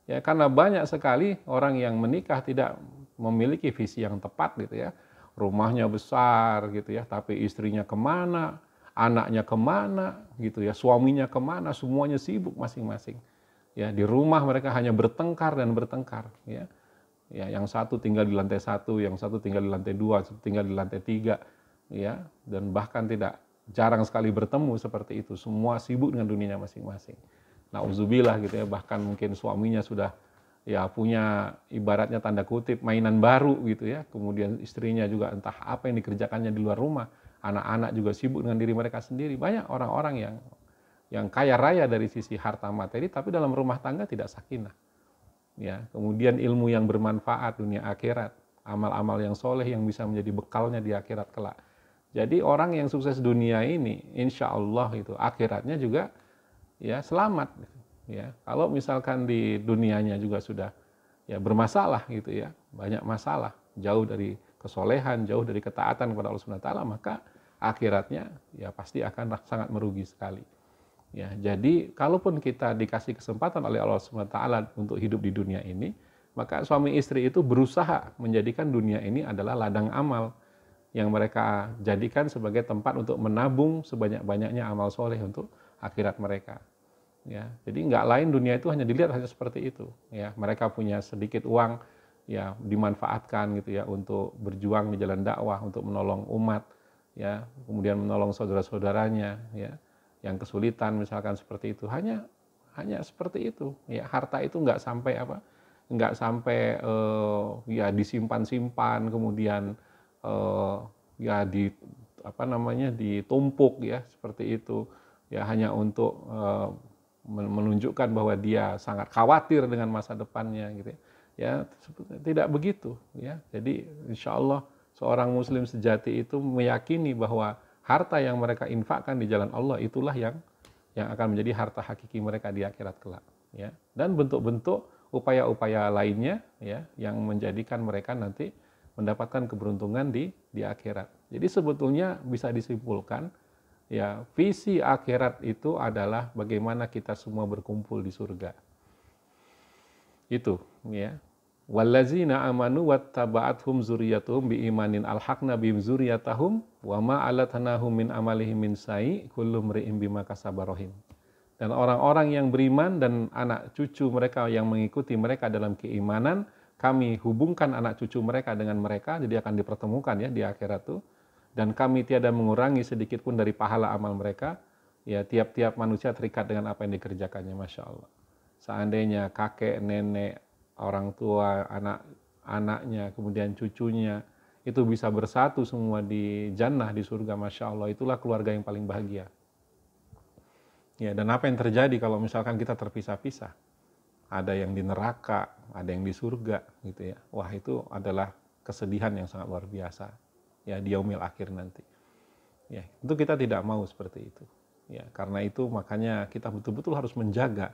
Ya, karena banyak sekali orang yang menikah tidak memiliki visi yang tepat gitu ya. Rumahnya besar gitu ya, tapi istrinya kemana, anaknya kemana gitu ya, suaminya kemana, semuanya sibuk masing-masing. Ya, di rumah mereka hanya bertengkar dan bertengkar, ya. Ya, yang satu tinggal di lantai 1, yang satu tinggal di lantai 2, satu tinggal di lantai 3, ya, dan bahkan jarang sekali bertemu seperti itu. Semua sibuk dengan dunianya masing-masing. Nauzubillah gitu ya, bahkan mungkin suaminya sudah ya punya ibaratnya tanda kutip mainan baru gitu ya. Kemudian istrinya juga entah apa yang dikerjakannya di luar rumah. Anak-anak juga sibuk dengan diri mereka sendiri. Banyak orang-orang yang kaya raya dari sisi harta materi, tapi dalam rumah tangga tidak sakinah. Ya, kemudian ilmu yang bermanfaat dunia akhirat, amal-amal yang soleh yang bisa menjadi bekalnya di akhirat kelak. Jadi orang yang sukses dunia ini, insya Allah itu akhiratnya juga ya selamat. Ya, kalau misalkan di dunianya juga sudah ya bermasalah gitu ya, banyak masalah, jauh dari kesolehan, jauh dari ketaatan kepada Allah Subhanahu wa taala, maka akhiratnya ya pasti akan sangat merugi sekali. Ya, jadi kalaupun kita dikasih kesempatan oleh Allah SWT untuk hidup di dunia ini, maka suami istri itu berusaha menjadikan dunia ini adalah ladang amal yang mereka jadikan sebagai tempat untuk menabung sebanyak-banyaknya amal soleh untuk akhirat mereka. Ya, jadi nggak lain dunia itu hanya dilihat hanya seperti itu. Ya, mereka punya sedikit uang, ya dimanfaatkan gitu ya untuk berjuang di jalan dakwah, untuk menolong umat, ya, kemudian menolong saudara-saudaranya, ya, yang kesulitan misalkan seperti itu, hanya seperti itu ya. Harta itu nggak sampai ya disimpan-simpan kemudian ya ditumpuk ya seperti itu ya, hanya untuk menunjukkan bahwa dia sangat khawatir dengan masa depannya gitu ya. Tidak begitu ya. Jadi insya Allah seorang muslim sejati itu meyakini bahwa harta yang mereka infakkan di jalan Allah itulah yang akan menjadi harta hakiki mereka di akhirat kelak, ya. Dan bentuk-bentuk upaya-upaya lainnya ya yang menjadikan mereka nanti mendapatkan keberuntungan di akhirat. Jadi sebetulnya bisa disimpulkan ya, visi akhirat itu adalah bagaimana kita semua berkumpul di surga. Itu ya. Wallazina amanu wattaba'athum dzurriyyatuhum biimanin alhaqna bihim dzurriyyatahum wa ma alatnahum min amalihim min sai kullu mri'in bima kasaba rahim. Dan orang-orang yang beriman dan anak cucu mereka yang mengikuti mereka dalam keimanan, kami hubungkan anak cucu mereka dengan mereka, jadi akan dipertemukan ya di akhirat itu. Dan kami tiada mengurangi sedikit pun dari pahala amal mereka. Ya, tiap-tiap manusia terikat dengan apa yang dikerjakannya, Masya Allah. Seandainya kakek, nenek, orang tua, anak-anaknya, kemudian cucunya, itu bisa bersatu semua di jannah, di surga, Masya Allah, itulah keluarga yang paling bahagia. Ya, dan apa yang terjadi kalau misalkan kita terpisah-pisah? Ada yang di neraka, ada yang di surga, gitu ya. Wah, itu adalah kesedihan yang sangat luar biasa. Ya, di yaumil akhir nanti. Ya, tentu kita tidak mau seperti itu. Ya, karena itu makanya kita betul-betul harus menjaga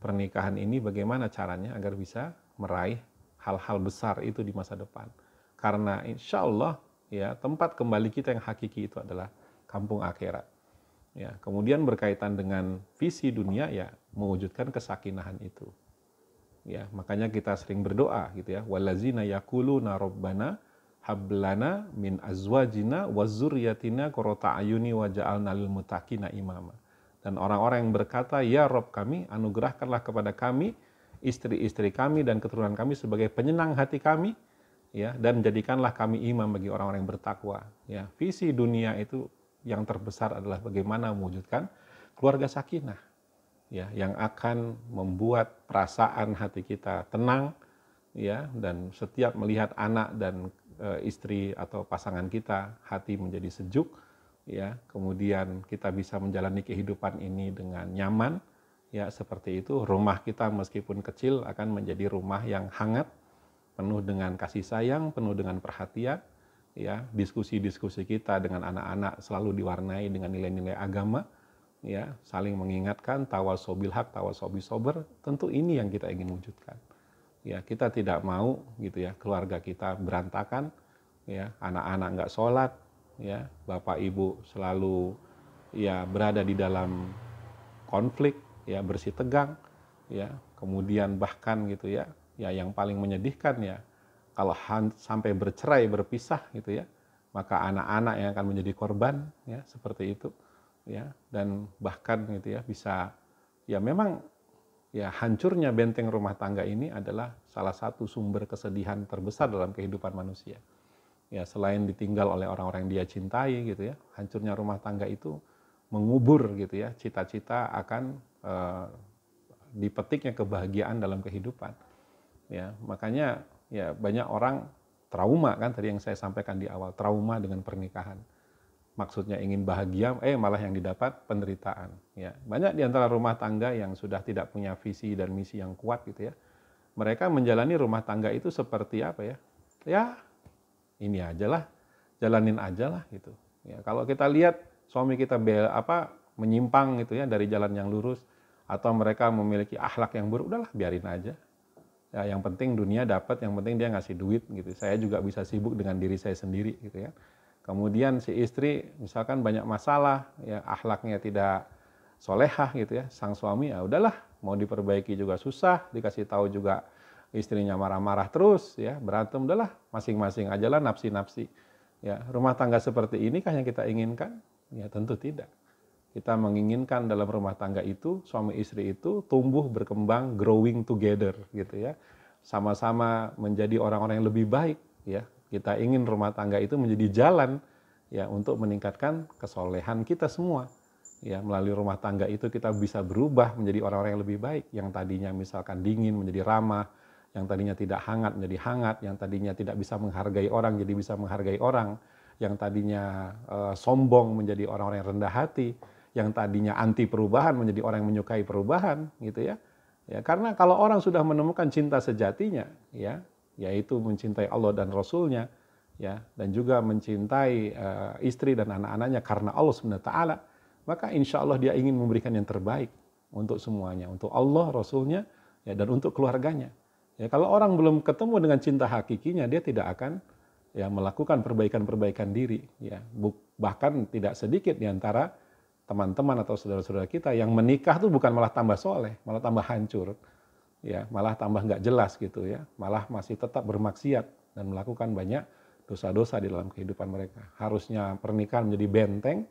pernikahan ini bagaimana caranya agar bisa meraih hal-hal besar itu di masa depan. Karena insya Allah ya tempat kembali kita yang hakiki itu adalah kampung akhirat. Ya, kemudian berkaitan dengan visi dunia ya mewujudkan kesakinahan itu. Ya, makanya kita sering berdoa gitu ya. Wallazina yaquluna rabbana hablana min azwajina wa dzurriyyatina qurrata ayuni waj'alna lil muttaqina imama. Dan orang-orang yang berkata, ya Rob kami, anugerahkanlah kepada kami istri-istri kami dan keturunan kami sebagai penyenang hati kami, ya, dan jadikanlah kami imam bagi orang-orang yang bertakwa. Ya, visi dunia itu yang terbesar adalah bagaimana mewujudkan keluarga sakinah, ya, yang akan membuat perasaan hati kita tenang, ya, dan setiap melihat anak dan istri atau pasangan kita, hati menjadi sejuk, ya, kemudian kita bisa menjalani kehidupan ini dengan nyaman, ya, seperti itu. Rumah kita meskipun kecil akan menjadi rumah yang hangat, penuh dengan kasih sayang, penuh dengan perhatian, ya. Diskusi-diskusi kita dengan anak-anak selalu diwarnai dengan nilai-nilai agama, ya, saling mengingatkan, tawasau bil haq, tawasau bis sabr. Tentu ini yang kita ingin wujudkan. Ya, kita tidak mau gitu ya keluarga kita berantakan, ya, anak-anak nggak sholat, ya, bapak ibu selalu ya berada di dalam konflik, ya, bersih tegang, ya, kemudian bahkan gitu ya, ya yang paling menyedihkan ya kalau sampai bercerai berpisah gitu ya, maka anak-anak yang akan menjadi korban, ya, seperti itu, ya, dan bahkan gitu ya bisa ya memang ya hancurnya benteng rumah tangga ini adalah salah satu sumber kesedihan terbesar dalam kehidupan manusia. Ya, selain ditinggal oleh orang-orang yang dia cintai gitu ya, hancurnya rumah tangga itu mengubur gitu ya cita-cita akan dipetiknya kebahagiaan dalam kehidupan. Ya, makanya ya banyak orang trauma kan tadi yang saya sampaikan di awal, trauma dengan pernikahan. Maksudnya ingin bahagia, malah yang didapat penderitaan. Ya, banyak di antara rumah tangga yang sudah tidak punya visi dan misi yang kuat gitu ya. Mereka menjalani rumah tangga itu seperti apa ya? Ya, ini aja lah, jalanin aja lah gitu. Ya, kalau kita lihat suami kita menyimpang gitu ya dari jalan yang lurus, atau mereka memiliki akhlak yang buruk, udahlah biarin aja. Ya, yang penting dunia dapat, yang penting dia ngasih duit gitu. Saya juga bisa sibuk dengan diri saya sendiri gitu ya. Kemudian si istri misalkan banyak masalah, ya akhlaknya tidak solehah gitu ya, sang suami ya udahlah mau diperbaiki juga susah, dikasih tahu juga istrinya marah-marah terus, ya berantem, udahlah masing-masing aja lah nafsi-nafsi. Ya, rumah tangga seperti ini kah yang kita inginkan? Ya tentu tidak. Kita menginginkan dalam rumah tangga itu suami istri itu tumbuh berkembang, growing together gitu ya, sama-sama menjadi orang-orang yang lebih baik, ya. Kita ingin rumah tangga itu menjadi jalan ya untuk meningkatkan kesolehan kita semua. Ya, melalui rumah tangga itu kita bisa berubah menjadi orang-orang yang lebih baik, yang tadinya misalkan dingin menjadi ramah, yang tadinya tidak hangat menjadi hangat, yang tadinya tidak bisa menghargai orang jadi bisa menghargai orang, yang tadinya sombong menjadi orang-orang yang rendah hati, yang tadinya anti perubahan menjadi orang yang menyukai perubahan gitu ya. Ya, karena kalau orang sudah menemukan cinta sejatinya, ya, yaitu mencintai Allah dan Rasul-Nya, ya, dan juga mencintai istri dan anak-anaknya karena Allah SWT, maka insya Allah dia ingin memberikan yang terbaik untuk semuanya, untuk Allah, Rasul-Nya, ya, dan untuk keluarganya. Ya, kalau orang belum ketemu dengan cinta hakikinya, dia tidak akan ya melakukan perbaikan-perbaikan diri. Ya, bahkan tidak sedikit di antara teman-teman atau saudara-saudara kita yang menikah tuh bukan malah tambah soleh, malah tambah hancur. Ya, malah tambah nggak jelas gitu ya, malah masih tetap bermaksiat dan melakukan banyak dosa-dosa di dalam kehidupan mereka. Harusnya pernikahan menjadi benteng,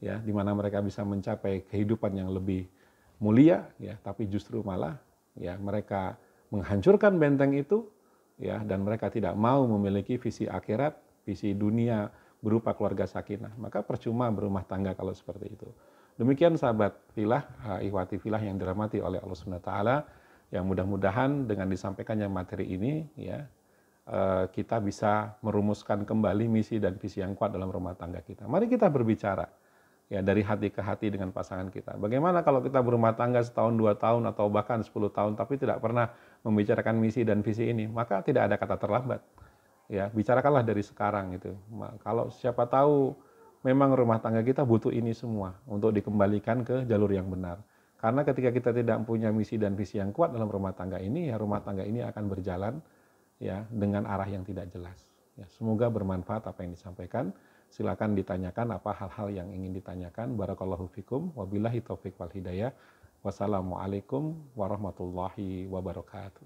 ya, di mana mereka bisa mencapai kehidupan yang lebih mulia, ya, tapi justru malah ya mereka menghancurkan benteng itu, ya, dan mereka tidak mau memiliki visi akhirat, visi dunia berupa keluarga sakinah. Maka percuma berumah tangga kalau seperti itu. Demikian sahabat filah, ikhwati filah yang dirahmati oleh Allah Subhanahu wa taala. Yang mudah-mudahan dengan disampaikannya materi ini, ya, kita bisa merumuskan kembali misi dan visi yang kuat dalam rumah tangga kita. Mari kita berbicara, ya, dari hati ke hati dengan pasangan kita. Bagaimana kalau kita berumah tangga setahun, 2 tahun, atau bahkan 10 tahun, tapi tidak pernah membicarakan misi dan visi ini, maka tidak ada kata terlambat. Ya, bicarakanlah dari sekarang gitu. Kalau siapa tahu memang rumah tangga kita butuh ini semua untuk dikembalikan ke jalur yang benar. Karena ketika kita tidak punya misi dan visi yang kuat dalam rumah tangga ini, ya rumah tangga ini akan berjalan ya dengan arah yang tidak jelas. Ya, semoga bermanfaat apa yang disampaikan. Silakan ditanyakan apa hal-hal yang ingin ditanyakan. Barakallahu fikum, wabillahi taufiq wal hidayah. Wassalamualaikum warahmatullahi wabarakatuh.